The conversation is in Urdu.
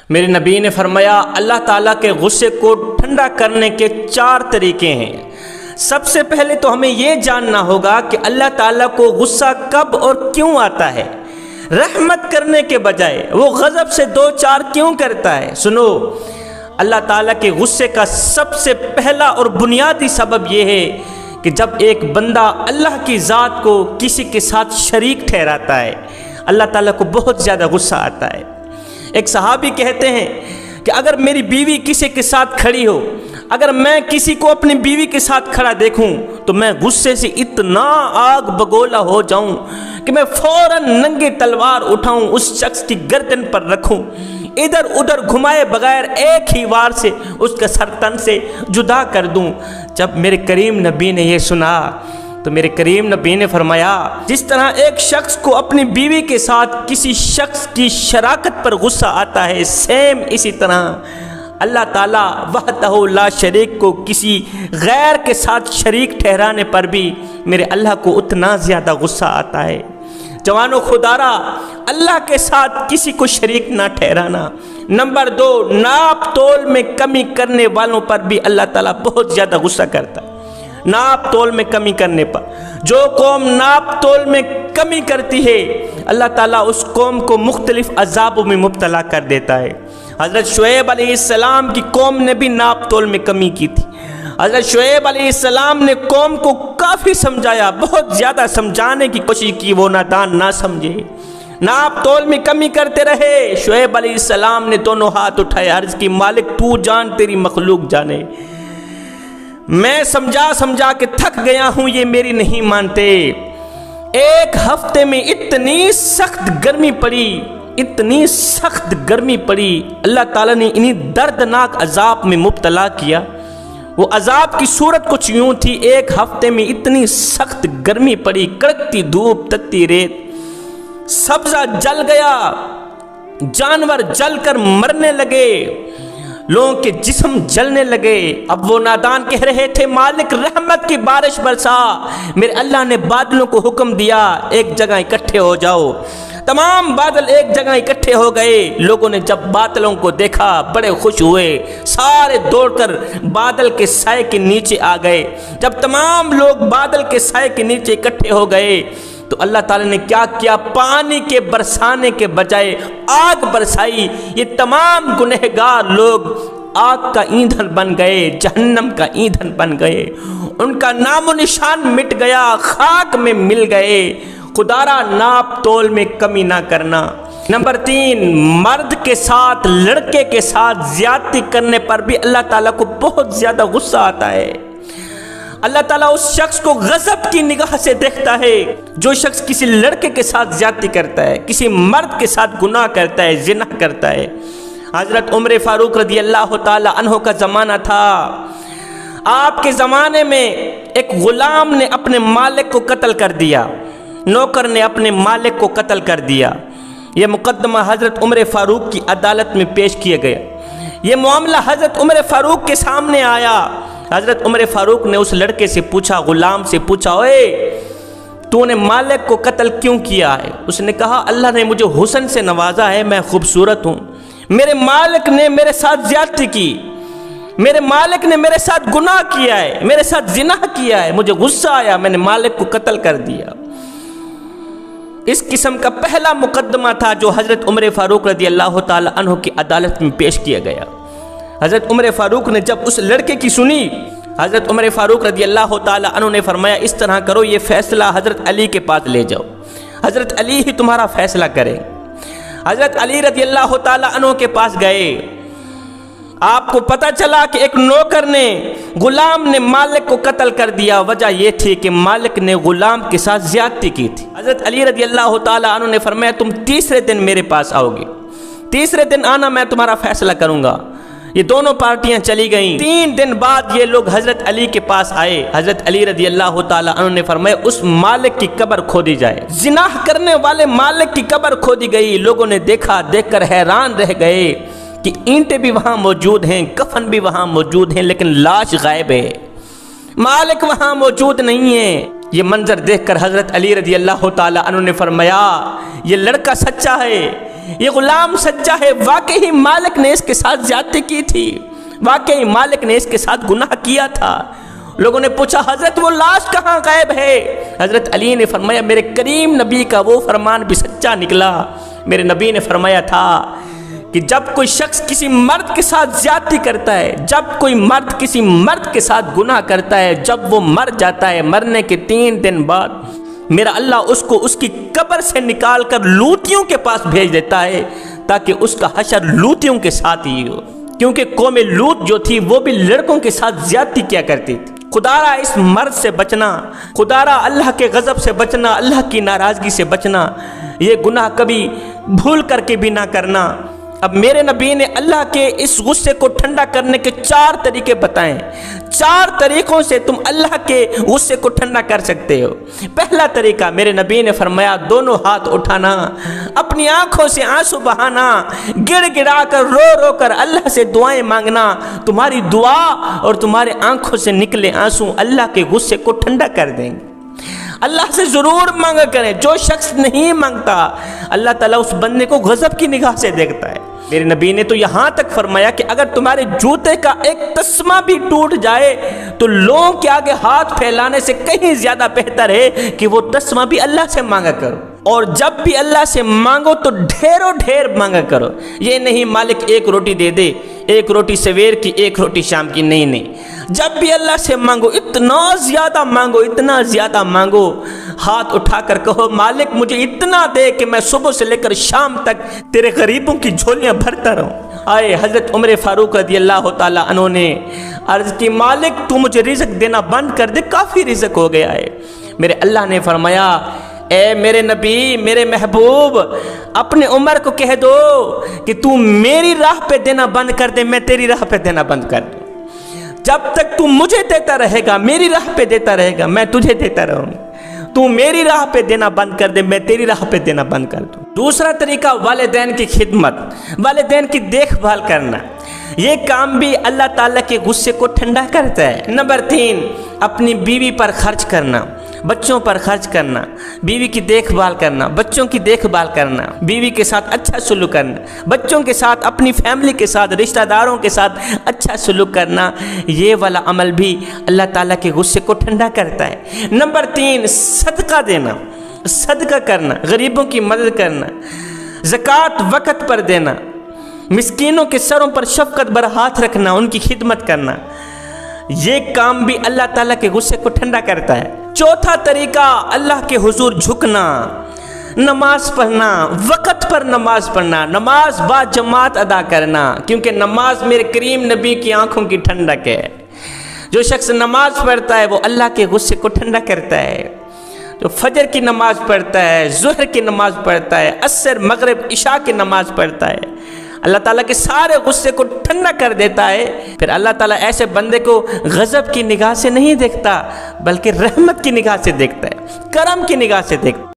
میرے نبی نے فرمایا اللہ تعالیٰ کے غصے کو ٹھنڈا کرنے کے 4 طریقے ہیں۔ سب سے پہلے تو ہمیں یہ جاننا ہوگا کہ اللہ تعالیٰ کو غصہ کب اور کیوں آتا ہے۔ رحمت کرنے کے بجائے وہ غضب سے 2-4 کیوں کرتا ہے؟ سنو، اللہ تعالیٰ کے غصے کا سب سے پہلا اور بنیادی سبب یہ ہے کہ جب ایک بندہ اللہ کی ذات کو کسی کے ساتھ شریک ٹھہراتا ہے، اللہ تعالیٰ کو بہت زیادہ غصہ آتا ہے۔ ایک صحابی کہتے ہیں کہ اگر میری بیوی کسی کے ساتھ کھڑی ہو، اگر میں کسی کو اپنی بیوی کے ساتھ کھڑا دیکھوں تو میں غصے سے اتنا آگ بگولا ہو جاؤں کہ میں فوراً ننگی تلوار اٹھاؤں، اس شخص کی گردن پر رکھوں، ادھر ادھر گھمائے بغیر ایک ہی وار سے اس کے سر تن سے جدا کر دوں۔ جب میرے کریم نبی نے یہ سنا تو میرے کریم نبی نے فرمایا، جس طرح ایک شخص کو اپنی بیوی کے ساتھ کسی شخص کی شراکت پر غصہ آتا ہے، سیم اسی طرح اللہ تعالیٰ وحدہ لا شریک کو کسی غیر کے ساتھ شریک ٹھہرانے پر بھی میرے اللہ کو اتنا زیادہ غصہ آتا ہے۔ جوانو خدارا، اللہ کے ساتھ کسی کو شریک نہ ٹھہرانا۔ نمبر 2، ناپ تول میں کمی کرنے والوں پر بھی اللہ تعالیٰ بہت زیادہ غصہ کرتا ہے۔ ناپ تول میں کمی کرنے پر، جو قوم ناپ تول میں کمی کرتی ہے اللہ تعالیٰ اس قوم کو مختلف عذابوں میں مبتلا کر دیتا ہے۔ حضرت شعیب علیہ السلام کی قوم نے بھی ناپ تول میں کمی کی تھی۔ حضرت شعیب علیہ السلام نے قوم کو کافی سمجھایا، بہت زیادہ سمجھانے کی کوشش کی، وہ نادان نہ سمجھے، ناپ تول میں کمی کرتے رہے۔ شعیب علیہ السلام نے دونوں ہاتھ اٹھائے، عرض کی مالک تو جان، تیری مخلوق جانے، میں سمجھا کے تھک گیا ہوں، یہ میری نہیں مانتے۔ ایک ہفتے میں اتنی سخت گرمی پڑی، اللہ تعالیٰ نے انہی دردناک عذاب میں مبتلا کیا۔ وہ عذاب کی صورت کچھ یوں تھی، ایک ہفتے میں اتنی سخت گرمی پڑی، کڑکتی دھوپ، تتی ریت، سبزہ جل گیا، جانور جل کر مرنے لگے، لوگوں کے جسم جلنے لگے۔ اب وہ نادان کہہ رہے تھے مالک رحمت کی بارش برسا۔ میرے اللہ نے بادلوں کو حکم دیا ایک جگہ اکٹھے ہو جاؤ۔ تمام بادل ایک جگہ اکٹھے ہو گئے۔ لوگوں نے جب بادلوں کو دیکھا بڑے خوش ہوئے، سارے دوڑ کر بادل کے سائے کے نیچے آ گئے۔ جب تمام لوگ بادل کے سائے کے نیچے اکٹھے ہو گئے تو اللہ تعالیٰ نے کیا کیا؟ پانی کے برسانے کے بجائے آگ برسائی۔ یہ تمام گنہگار لوگ آگ کا ایندھن بن گئے، جہنم کا ایندھن بن گئے، ان کا نام و نشان مٹ گیا، خاک میں مل گئے۔ خدارا ناپ تول میں کمی نہ کرنا۔ نمبر 3، مرد کے ساتھ، لڑکے کے ساتھ زیادتی کرنے پر بھی اللہ تعالیٰ کو بہت زیادہ غصہ آتا ہے۔ اللہ تعالیٰ اس شخص کو غضب کی نگاہ سے دیکھتا ہے جو شخص کسی لڑکے کے ساتھ زیادتی کرتا ہے، کسی مرد کے ساتھ گناہ کرتا ہے، زنا کرتا ہے۔ حضرت عمر فاروق رضی اللہ تعالی عنہ کا زمانہ تھا۔ آپ کے زمانے میں ایک غلام نے اپنے مالک کو قتل کر دیا، نوکر نے اپنے مالک کو قتل کر دیا۔ یہ مقدمہ حضرت عمر فاروق کی عدالت میں پیش کیا گیا۔ یہ معاملہ حضرت عمر فاروق کے سامنے آیا۔ حضرت عمر فاروق نے اس لڑکے سے پوچھا، غلام سے پوچھا، اوے تو نے مالک کو قتل کیوں کیا ہے؟ اس نے کہا اللہ نے مجھے حسن سے نوازا ہے، میں خوبصورت ہوں، میرے مالک نے میرے ساتھ زیادتی کی، میرے مالک نے میرے ساتھ گناہ کیا ہے، میرے ساتھ زنا کیا ہے، مجھے غصہ آیا، میں نے مالک کو قتل کر دیا۔ اس قسم کا پہلا مقدمہ تھا جو حضرت عمر فاروق رضی اللہ تعالی عنہ کی عدالت میں پیش کیا گیا۔ حضرت عمر فاروق نے جب اس لڑکے کی سنی، حضرت عمر فاروق رضی اللہ تعالی عنہ نے فرمایا اس طرح کرو، یہ فیصلہ حضرت علی کے پاس لے جاؤ، حضرت علی ہی تمہارا فیصلہ کریں۔ حضرت علی رضی اللہ تعالی عنہ کے پاس گئے۔ آپ کو پتہ چلا کہ ایک نوکر نے، غلام نے مالک کو قتل کر دیا، وجہ یہ تھی کہ مالک نے غلام کے ساتھ زیادتی کی تھی۔ حضرت علی رضی اللہ تعالی عنہ نے فرمایا تم تیسرے دن میرے پاس آؤ گے، تیسرے دن آنا، میں تمہارا فیصلہ کروں گا۔ یہ دونوں پارٹیاں چلی گئیں۔ 3 دن بعد یہ لوگ حضرت علی کے پاس آئے۔ حضرت علی رضی اللہ تعالی عنہ نے فرمایا اس مالک کی قبر کھودی جائے۔ زنا کرنے والے مالک کی قبر کھودی گئی۔ لوگوں نے دیکھا، دیکھ کر حیران رہ گئے کہ اینٹیں بھی وہاں موجود ہیں، کفن بھی وہاں موجود ہیں، لیکن لاش غائب ہے، مالک وہاں موجود نہیں ہے۔ یہ منظر دیکھ کر حضرت علی رضی اللہ تعالیٰ عنہ نے فرمایا یہ لڑکا سچا ہے، یہ غلام سچا ہے، واقعی مالک نے اس کے ساتھ زیادتی کی تھی، واقعی مالک نے اس کے ساتھ گناہ کیا تھا۔ لوگوں نے پوچھا حضرت وہ لاش کہاں غائب ہے؟ حضرت علی نے فرمایا میرے کریم نبی کا وہ فرمان بھی سچا نکلا۔ میرے نبی نے فرمایا تھا کہ جب کوئی شخص کسی مرد کے ساتھ زیادتی کرتا ہے، جب کوئی مرد کسی مرد کے ساتھ گناہ کرتا ہے، جب وہ مر جاتا ہے، مرنے کے 3 دن بعد میرا اللہ اس کو اس کی قبر سے نکال کر لوتیوں کے پاس بھیج دیتا ہے تاکہ اس کا حشر لوتیوں کے ساتھ ہی ہو، کیونکہ قوم لوط جو تھی وہ بھی لڑکوں کے ساتھ زیادتی کیا کرتی تھی۔ خدارا اس مرد سے بچنا، خدارا اللہ کے غضب سے بچنا، اللہ کی ناراضگی سے بچنا، یہ گناہ کبھی بھول کر کے بھی نہ کرنا۔ اب میرے نبی نے اللہ کے اس غصے کو ٹھنڈا کرنے کے 4 طریقے بتائیں۔ 4 طریقوں سے تم اللہ کے غصے کو ٹھنڈا کر سکتے ہو۔ پہلا طریقہ میرے نبی نے فرمایا دونوں ہاتھ اٹھانا، اپنی آنکھوں سے آنسو بہانا، گڑ گڑا کر رو رو کر اللہ سے دعائیں مانگنا۔ تمہاری دعا اور تمہارے آنکھوں سے نکلے آنسو اللہ کے غصے کو ٹھنڈا کر دیں گے۔ اللہ سے ضرور مانگا کریں، جو شخص نہیں مانگتا اللہ تعالیٰ اس بندے کو غضب کی نگاہ سے دیکھتا ہے۔ میرے نبی نے تو یہاں تک فرمایا کہ اگر تمہارے جوتے کا ایک تسمہ بھی ٹوٹ جائے تو لوگوں کے آگے ہاتھ پھیلانے سے کہیں زیادہ بہتر ہے کہ وہ تسمہ بھی اللہ سے مانگا کرو، اور جب بھی اللہ سے مانگو تو ڈھیروں ڈھیر مانگا کرو۔ یہ نہیں مالک 1 روٹی دے دے، 1 روٹی سویر کی 1 روٹی شام کی، نہیں۔ جب بھی اللہ سے مانگو اتنا زیادہ مانگو، اتنا زیادہ مانگو، ہاتھ اٹھا کر کہو مالک مجھے اتنا دے کہ میں صبح سے لے کر شام تک تیرے غریبوں کی جھولیاں بھرتا رہوں۔ آئے حضرت عمر فاروق رضی اللہ تعالیٰ عنہ نے عرض کی مالک تو مجھے رزق دینا بند کر دے، کافی رزق ہو گیا ہے۔ میرے اللہ نے فرمایا اے میرے نبی، میرے محبوب، اپنے عمر کو کہہ دو کہ تو میری راہ پہ دینا بند کر دے، میں تیری راہ پہ دینا بند کر دوں۔ جب تک تو مجھے دیتا رہے گا، میری راہ پہ دیتا رہے گا، میں تجھے دیتا رہوں گا۔ تو میری راہ پہ دینا بند کر دے، میں تیری راہ پہ دینا بند کر دوں۔ دوسرا طریقہ والدین کی خدمت، والدین کی دیکھ بھال کرنا۔ یہ کام بھی اللہ تعالیٰ کے غصے کو ٹھنڈا کرتا ہے۔ نمبر 3، اپنی بیوی پر خرچ کرنا، بچوں پر خرچ کرنا، بیوی کی دیکھ بھال کرنا، بچوں کی دیکھ بھال کرنا، بیوی کے ساتھ اچھا سلوک کرنا، بچوں کے ساتھ، اپنی فیملی کے ساتھ، رشتہ داروں کے ساتھ اچھا سلوک کرنا، یہ والا عمل بھی اللہ تعالیٰ کے غصے کو ٹھنڈا کرتا ہے۔ نمبر 3، صدقہ دینا، صدقہ کرنا، غریبوں کی مدد کرنا، زکوٰۃ وقت پر دینا، مسکینوں کے سروں پر شفقت بھر ہاتھ رکھنا، ان کی خدمت کرنا، یہ کام بھی اللہ تعالیٰ کے غصے کو ٹھنڈا کرتا ہے۔ چوتھا طریقہ اللہ کے حضور جھکنا، نماز پڑھنا، وقت پر نماز پڑھنا، نماز با جماعت ادا کرنا، کیونکہ نماز میرے کریم نبی کی آنکھوں کی ٹھنڈک ہے۔ جو شخص نماز پڑھتا ہے وہ اللہ کے غصے کو ٹھنڈا کرتا ہے۔ جو فجر کی نماز پڑھتا ہے، ظہر کی نماز پڑھتا ہے، عصر، مغرب، عشاء کی نماز پڑھتا ہے، اللہ تعالیٰ کے سارے غصے کو ٹھنڈا کر دیتا ہے۔ پھر اللہ تعالیٰ ایسے بندے کو غضب کی نگاہ سے نہیں دیکھتا بلکہ رحمت کی نگاہ سے دیکھتا ہے، کرم کی نگاہ سے دیکھتا ہے۔